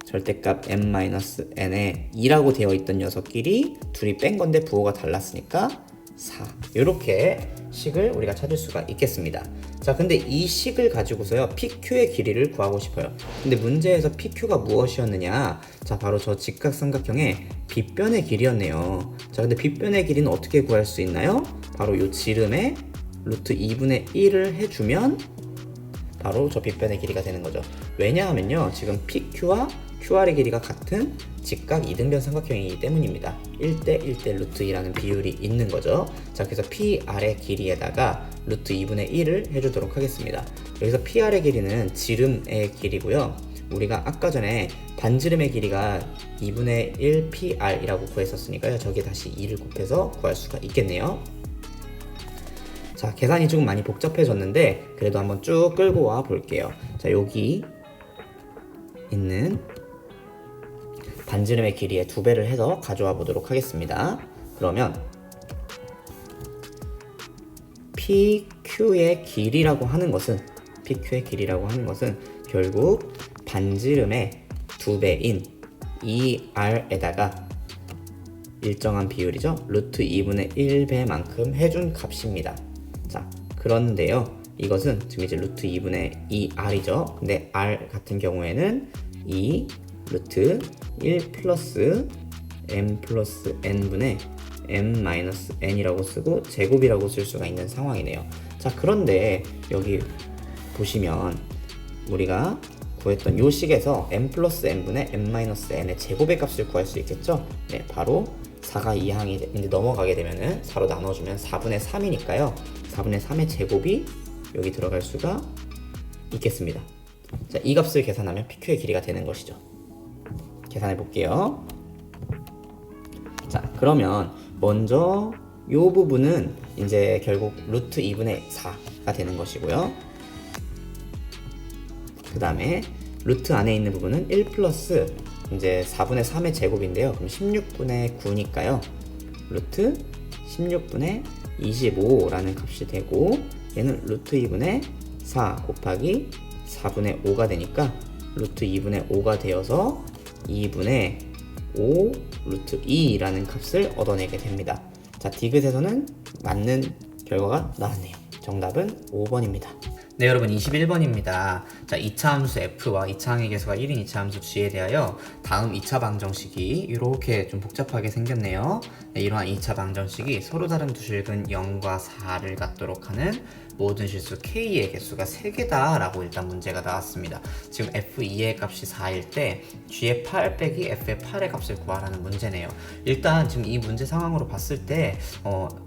절대값 m-n에 2라고 되어 있던 녀석끼리 둘이 뺀 건데 부호가 달랐으니까 4, 이렇게 식을 우리가 찾을 수가 있겠습니다. 자, 근데 이 식을 가지고서요, PQ의 길이를 구하고 싶어요. 근데 문제에서 PQ가 무엇이었느냐, 자, 바로 저 직각삼각형의 빗변의 길이였네요. 자, 근데 빗변의 길이는 어떻게 구할 수 있나요? 바로 요 지름에 루트 2분의 1을 해주면 바로 저 빗변의 길이가 되는 거죠. 왜냐하면요, 지금 PQ와 QR의 길이가 같은 직각 이등변 삼각형이기 때문입니다. 1대 1대 루트 2라는 비율이 있는 거죠. 자, 그래서 PR의 길이에다가 루트 2분의 1을 해주도록 하겠습니다. 여기서 PR의 길이는 지름의 길이고요, 우리가 아까 전에 반지름의 길이가 2분의 1 PR이라고 구했었으니까요, 저기에 다시 2를 곱해서 구할 수가 있겠네요. 자, 계산이 조금 많이 복잡해졌는데 그래도 한번 쭉 끌고 와 볼게요. 자, 여기 있는 반지름의 길이의 2배를 해서 가져와 보도록 하겠습니다. 그러면 PQ의 길이라고 하는 것은 결국 반지름의 2배인 2R에다가 일정한 비율이죠, 루트 2분의 1배만큼 해준 값입니다. 자, 그런데요, 이것은 지금 이제 루트 2분의 2R이죠. 근데 R 같은 경우에는 2 루트 1 플러스 m 플러스 n분의 m 마이너스 n이라고 쓰고 제곱이라고 쓸 수가 있는 상황이네요. 자, 그런데 여기 보시면 우리가 구했던 요 식에서 m 플러스 n분의 m 마이너스 n의 제곱의 값을 구할 수 있겠죠? 네, 바로 4가 이항이 이제 넘어가게 되면은 4로 나눠주면 4분의 3이니까요. 4분의 3의 제곱이 여기 들어갈 수가 있겠습니다. 자, 이 값을 계산하면 PQ의 길이가 되는 것이죠. 계산해 볼게요. 자, 그러면 먼저 이 부분은 이제 결국 루트 2분의 4가 되는 것이고요. 그 다음에 루트 안에 있는 부분은 1 플러스 이제 4분의 3의 제곱인데요. 그럼 16분의 9니까요. 루트 16분의 25라는 값이 되고, 얘는 루트 2분의 4 곱하기 4분의 5가 되니까 루트 2분의 5가 되어서 2분의 5 루트 2라는 값을 얻어내게 됩니다. 자, 디귿에서는 맞는 결과가 나왔네요. 정답은 5번입니다. 네, 여러분, 21번입니다. 자, 2차 함수 f와 2차 항의 계수가 1인 2차 함수 g에 대하여 다음 2차 방정식이 이렇게 좀 복잡하게 생겼네요. 네, 이러한 2차 방정식이 서로 다른 두 실근 0과 4를 갖도록 하는 모든 실수 k의 개수가 3개다 라고 일단 문제가 나왔습니다. 지금 f2의 값이 4일 때 g의 8 빼기 f의 8의 값을 구하라는 문제네요. 일단 지금 이 문제 상황으로 봤을 때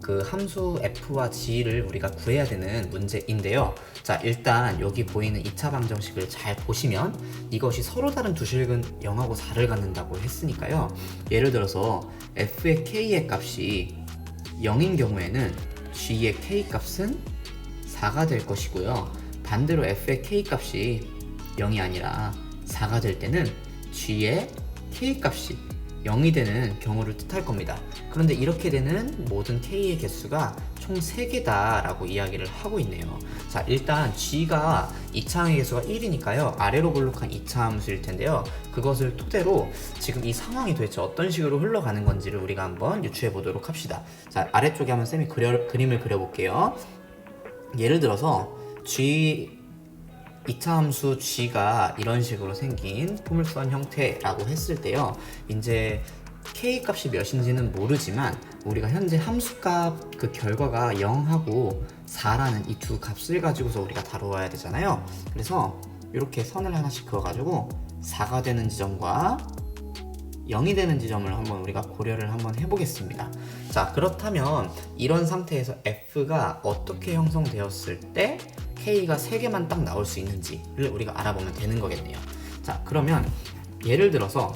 그 함수 f와 g를 우리가 구해야 되는 문제인데요. 자, 일단 여기 보이는 2차 방정식을 잘 보시면 이것이 서로 다른 두 실근 0하고 4를 갖는다고 했으니까요. 예를 들어서 f의 k의 값이 0인 경우에는 g의 k 값은 4가 될 것이고요. 반대로 f의 k 값이 0이 아니라 4가 될 때는 g의 k 값이 0이 되는 경우를 뜻할 겁니다. 그런데 이렇게 되는 모든 K의 개수가 총 3개다 라고 이야기를 하고 있네요. 자, 일단 G가 2차항의 개수가 1이니까요 아래로 볼록한 2차 함수일 텐데요, 그것을 토대로 지금 이 상황이 도대체 어떤 식으로 흘러가는 건지를 우리가 한번 유추해 보도록 합시다. 자, 아래쪽에 한번 쌤이 그림을 그려볼게요. 예를 들어서 G 2차 함수 G가 이런 식으로 생긴 포물선 형태라고 했을 때요, 이제 K 값이 몇인지는 모르지만 우리가 현재 함수값 그 결과가 0하고 4라는 이 두 값을 가지고서 우리가 다루어야 되잖아요. 그래서 이렇게 선을 하나씩 그어가지고 4가 되는 지점과 0이 되는 지점을 한번 우리가 고려를 한번 해보겠습니다. 자, 그렇다면 이런 상태에서 F가 어떻게 형성되었을 때 K가 3개만 딱 나올 수 있는지를 우리가 알아보면 되는 거겠네요. 자, 그러면 예를 들어서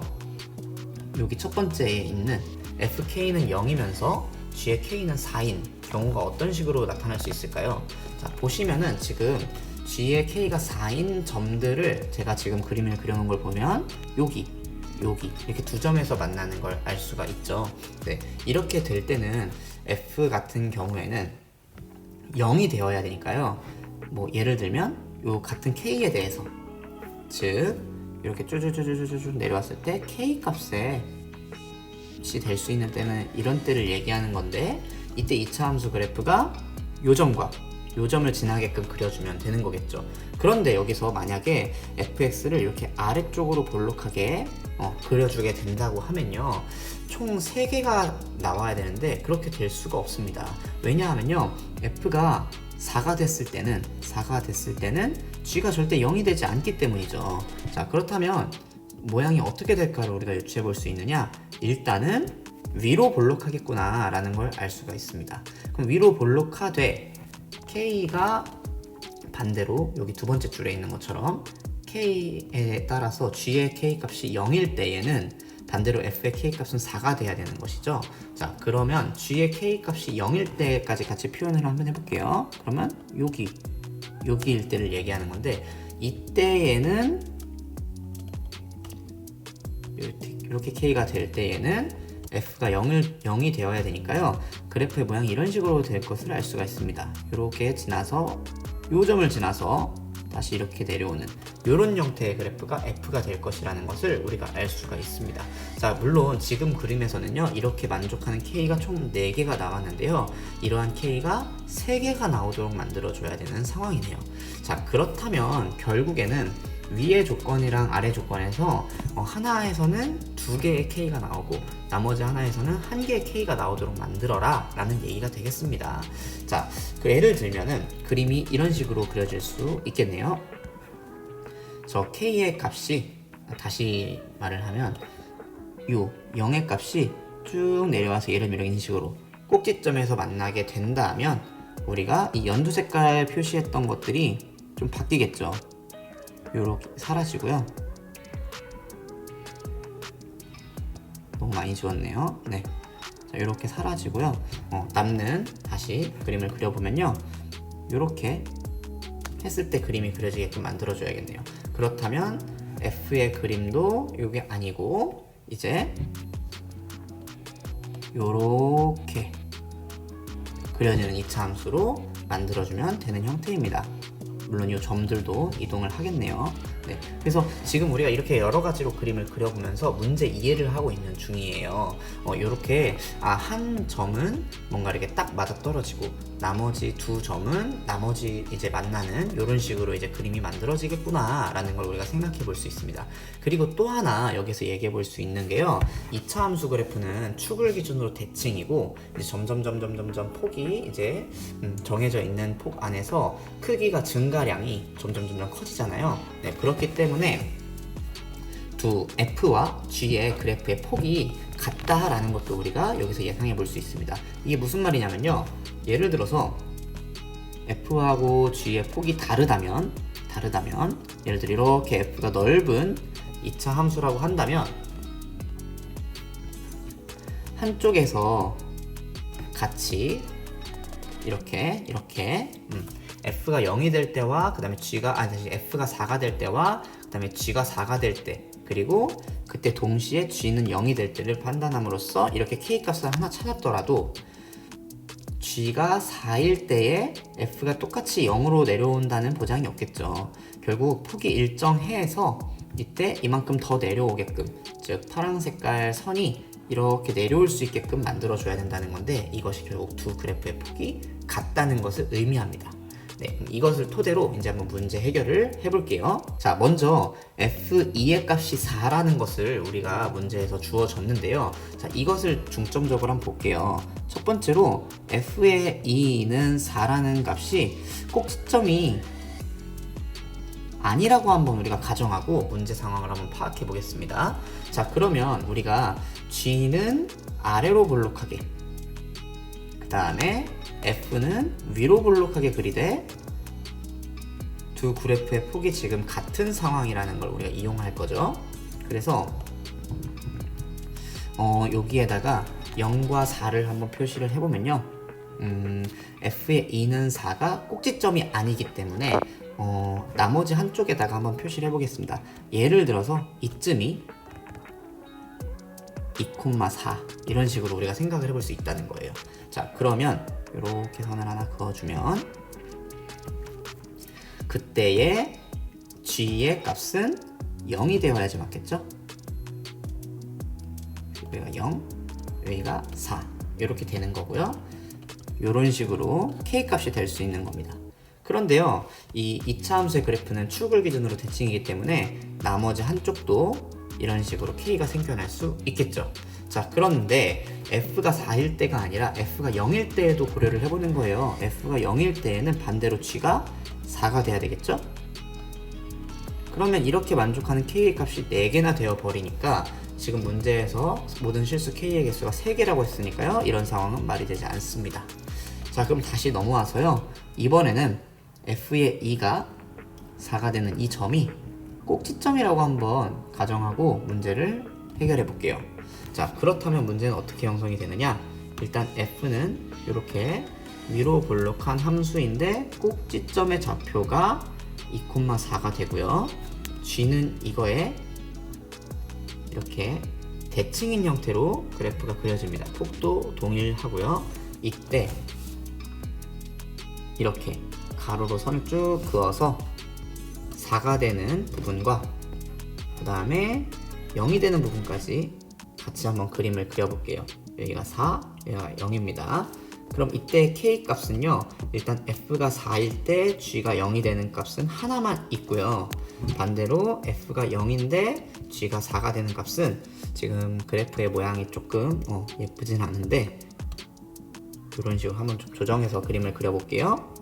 여기 첫 번째에 있는 FK는 0이면서 G의 K는 4인 경우가 어떤 식으로 나타날 수 있을까요? 자, 보시면은 지금 G의 K가 4인 점들을 제가 지금 그림을 그려놓은 걸 보면 여기 이렇게 두 점에서 만나는 걸 알 수가 있죠. 네, 이렇게 될 때는 F 같은 경우에는 0이 되어야 되니까요, 뭐 예를 들면 요 같은 K에 대해서, 즉 이렇게 쭈쭈쭈쭈쭈 내려왔을 때 K 값에 될 수 있는 때는 이런 때를 얘기하는 건데, 이때 2차 함수 그래프가 요 점과 요 점을 지나게끔 그려주면 되는 거겠죠. 그런데 여기서 만약에 fx를 이렇게 아래쪽으로 볼록하게 그려주게 된다고 하면요, 총 3개가 나와야 되는데 그렇게 될 수가 없습니다. 왜냐하면요, f가 4가 됐을 때는 g가 절대 0이 되지 않기 때문이죠. 자, 그렇다면 모양이 어떻게 될까를 우리가 유추해 볼 수 있느냐, 일단은 위로 볼록하겠구나 라는 걸 알 수가 있습니다. 그럼 위로 볼록하되 K가 반대로 여기 두 번째 줄에 있는 것처럼 K에 따라서 G의 K 값이 0일 때에는 반대로 F의 K 값은 4가 돼야 되는 것이죠. 자, 그러면 G의 K 값이 0일 때까지 같이 표현을 한번 해볼게요. 그러면 여기일 때를 얘기하는 건데, 이때에는 이렇게 K가 될 때에는 F가 0이 되어야 되니까요, 그래프의 모양이 이런 식으로 될 것을 알 수가 있습니다. 이렇게 지나서 요 점을 지나서 다시 이렇게 내려오는 이런 형태의 그래프가 F가 될 것이라는 것을 우리가 알 수가 있습니다. 자, 물론 지금 그림에서는요, 이렇게 만족하는 K가 총 4개가 나왔는데요, 이러한 K가 3개가 나오도록 만들어줘야 되는 상황이네요. 자, 그렇다면 결국에는 위의 조건이랑 아래 조건에서 하나에서는 2개의 K가 나오고 나머지 하나에서는 1개의 K가 나오도록 만들어라 라는 얘기가 되겠습니다. 자, 그 예를 들면은 그림이 이런 식으로 그려질 수 있겠네요. 저 K의 값이, 다시 말을 하면 요 0의 값이 쭉 내려와서 예를 들면 이런 식으로 꼭지점에서 만나게 된다면 우리가 이 연두 색깔 표시했던 것들이 좀 바뀌겠죠. 요렇게 사라지고요. 너무 많이 지웠네요. 네, 자, 요렇게 사라지고요. 남는 다시 그림을 그려보면요, 요렇게 했을 때 그림이 그려지게끔 만들어줘야겠네요. 그렇다면 F의 그림도 요게 아니고 이제 요렇게 그려지는 2차 함수로 만들어주면 되는 형태입니다. 물론 이 점들도 이동을 하겠네요. 네, 그래서 지금 우리가 이렇게 여러 가지로 그림을 그려보면서 문제 이해를 하고 있는 중이에요. 이렇게 한 점은 뭔가 이렇게 딱 맞아 떨어지고 나머지 두 점은 나머지 이제 만나는 이런 식으로 이제 그림이 만들어지겠구나라는 걸 우리가 생각해 볼 수 있습니다. 그리고 또 하나 여기서 얘기해 볼 수 있는 게요, 2차 함수 그래프는 축을 기준으로 대칭이고 이제 점점 폭이 이제 정해져 있는 폭 안에서 크기가 증가량이 점점 커지잖아요. 네, 그렇기 때문에 두 F와 G의 그래프의 폭이 같다라는 것도 우리가 여기서 예상해 볼 수 있습니다. 이게 무슨 말이냐면요, 예를 들어서 F하고 G의 폭이 다르다면 예를 들어 이렇게 F가 넓은 2차 함수라고 한다면 한쪽에서 같이 이렇게 F가 0이 될 때와 그 다음에 F가 4가 될 때와 그 다음에 G가 4가 될 때, 그리고 그때 동시에 g는 0이 될 때를 판단함으로써 이렇게 k값을 하나 찾았더라도 g가 4일 때에 f가 똑같이 0으로 내려온다는 보장이 없겠죠. 결국 폭이 일정해서 이때 이만큼 더 내려오게끔, 즉 파란 색깔 선이 이렇게 내려올 수 있게끔 만들어줘야 된다는 건데, 이것이 결국 두 그래프의 폭이 같다는 것을 의미합니다. 네, 이것을 토대로 이제 한번 문제 해결을 해볼게요. 자, 먼저 f2의 값이 4라는 것을 우리가 문제에서 주어졌는데요. 자, 이것을 중점적으로 한번 볼게요. 첫 번째로 f의 2는 4라는 값이 꼭지점이 아니라고 한번 우리가 가정하고 문제 상황을 한번 파악해 보겠습니다. 자, 그러면 우리가 g는 아래로 볼록하게, 그 다음에 f는 위로 볼록하게 그리되 두 그래프의 폭이 지금 같은 상황이라는 걸 우리가 이용할 거죠. 그래서 여기에다가 0과 4를 한번 표시를 해보면요, f의 2는 4가 꼭지점이 아니기 때문에 나머지 한쪽에다가 한번 표시를 해보겠습니다. 예를 들어서 이쯤이 2,4 이런 식으로 우리가 생각을 해볼 수 있다는 거예요. 자, 그러면 이렇게 선을 하나 그어주면 그때의 g의 값은 0이 되어야지 맞겠죠? 여기가 0, 여기가 4 이렇게 되는 거고요. 이런 식으로 k 값이 될 수 있는 겁니다. 그런데요, 이 2차 함수의 그래프는 축을 기준으로 대칭이기 때문에 나머지 한쪽도 이런 식으로 k가 생겨날 수 있겠죠. 자, 그런데 f가 4일 때가 아니라 f가 0일 때에도 고려를 해보는 거예요. f가 0일 때에는 반대로 g가 4가 돼야 되겠죠? 그러면 이렇게 만족하는 k의 값이 4개나 되어 버리니까 지금 문제에서 모든 실수 k의 개수가 3개라고 했으니까요, 이런 상황은 말이 되지 않습니다. 자, 그럼 다시 넘어와서요, 이번에는 f의 2가 4가 되는 이 점이 꼭지점이라고 한번 가정하고 문제를 해결해 볼게요. 자, 그렇다면 문제는 어떻게 형성이 되느냐? 일단 f는 이렇게 위로 볼록한 함수인데 꼭지점의 좌표가 2,4가 되고요. g는 이거에 이렇게 대칭인 형태로 그래프가 그려집니다. 폭도 동일하고요. 이때 이렇게 가로로 선을 쭉 그어서 4가 되는 부분과 그 다음에 0이 되는 부분까지 같이 한번 그림을 그려볼게요. 여기가 4, 여기가 0입니다. 그럼 이때 k 값은요, 일단 f가 4일 때 g가 0이 되는 값은 하나만 있고요. 반대로 f가 0인데 g가 4가 되는 값은, 지금 그래프의 모양이 조금 예쁘진 않은데 이런 식으로 한번 좀 조정해서 그림을 그려볼게요.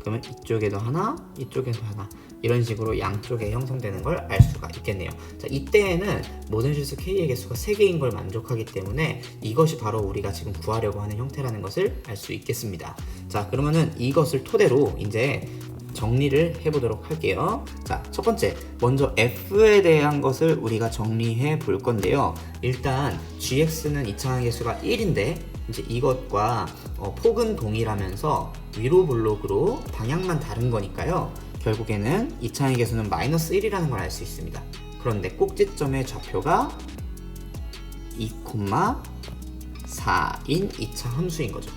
그러면 이쪽에도 하나, 이쪽에도 하나, 이런 식으로 양쪽에 형성되는 걸 알 수가 있겠네요. 자, 이때에는 모든 실수 k의 개수가 3개인 걸 만족하기 때문에 이것이 바로 우리가 지금 구하려고 하는 형태라는 것을 알 수 있겠습니다. 자, 그러면은 이것을 토대로 이제 정리를 해보도록 할게요. 자, 첫 번째, 먼저 f에 대한 것을 우리가 정리해 볼 건데요. 일단 gx는 이차항 개수가 1인데 이제 이것과 폭은 동일하면서 위로 블록으로 방향만 다른 거니까요, 결국에는 이차항의 개수는 마이너스 1이라는 걸 알 수 있습니다. 그런데 꼭지점의 좌표가 2,4인 2차 함수인 거죠.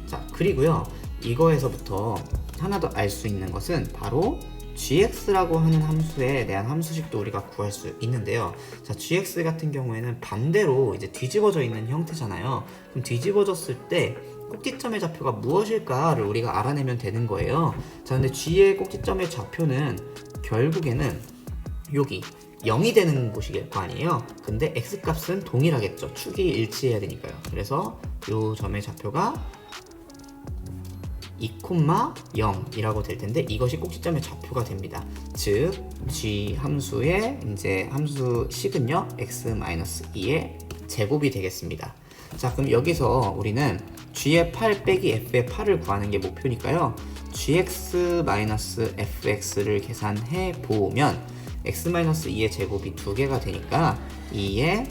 자, 그리고요, 이거에서부터 하나 더 알 수 있는 것은 바로 gx라고 하는 함수에 대한 함수식도 우리가 구할 수 있는데요. 자, gx 같은 경우에는 반대로 이제 뒤집어져 있는 형태잖아요. 그럼 뒤집어졌을 때 꼭지점의 좌표가 무엇일까를 우리가 알아내면 되는 거예요. 자, 근데 g의 꼭지점의 좌표는 결국에는 여기 0이 되는 곳일 거 아니에요. 근데 x값은 동일하겠죠. 축이 일치해야 되니까요. 그래서 이 점의 좌표가 2,0이라고 될 텐데 이것이 꼭지점의 좌표가 됩니다. 즉 g 함수의 이제 함수식은요, x-2의 제곱이 되겠습니다. 자, 그럼 여기서 우리는 g의 8 빼기 f의 8을 구하는 게 목표니까요, gx-fx를 계산해 보면 x-2의 제곱이 2개가 되니까 2의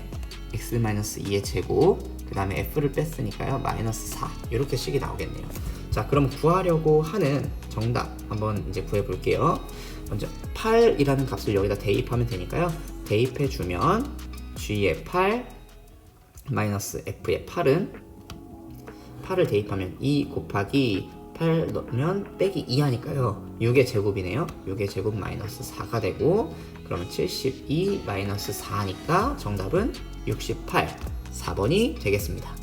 x-2의 제곱, 그 다음에 f를 뺐으니까요 마이너스 4, 이렇게 식이 나오겠네요. 자, 그럼 구하려고 하는 정답 한번 이제 구해 볼게요. 먼저 8이라는 값을 여기다 대입하면 되니까요, 대입해주면 g의 8 마이너스 f의 8은 8을 대입하면 2 곱하기 8 넣으면 빼기 2 하니까요 6의 제곱이네요. 6의 제곱 마이너스 4가 되고 그러면 72 마이너스 4니까 정답은 68 4번이 되겠습니다.